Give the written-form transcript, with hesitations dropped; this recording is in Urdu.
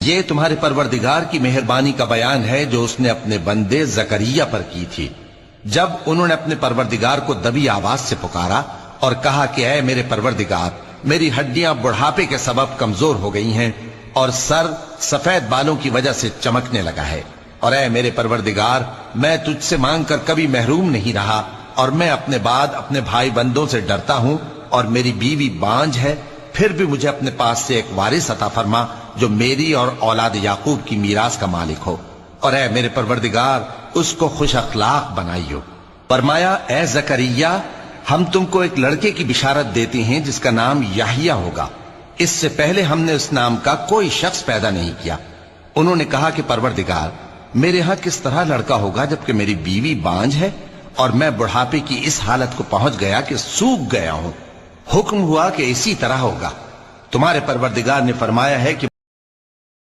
یہ تمہارے پروردگار کی مہربانی کا بیان ہے جو اس نے اپنے بندے زکریا پر کی تھی، جب انہوں نے اپنے پروردگار کو دبی آواز سے پکارا اور کہا کہ اے میرے پروردگار، میری ہڈیاں بڑھاپے کے سبب کمزور ہو گئی ہیں اور سر سفید بالوں کی وجہ سے چمکنے لگا ہے، اور اے میرے پروردگار، میں تجھ سے مانگ کر کبھی محروم نہیں رہا، اور میں اپنے بعد اپنے بھائی بندوں سے ڈرتا ہوں، اور میری بیوی بانجھ ہے، پھر بھی مجھے اپنے پاس سے ایک وارث عطا فرما جو میری اور اولاد یعقوب کی میراث کا مالک ہو، اور اے میرے پروردگار اس کو خوش اخلاق بنائیو۔ فرمایا اے زکریا، ہم تم کو ایک لڑکے کی بشارت دیتے ہیں جس کا نام یحییٰ ہوگا، اس سے پہلے ہم نے اس نام کا کوئی شخص پیدا نہیں کیا۔ انہوں نے کہا کہ پروردگار، میرے ہاں کس طرح لڑکا ہوگا جبکہ میری بیوی بانجھ ہے اور میں بڑھاپے کی اس حالت کو پہنچ گیا کہ سوکھ گیا ہوں۔ حکم ہوا کہ اسی طرح ہوگا۔ تمہارے پروردگار نے فرمایا ہے کہ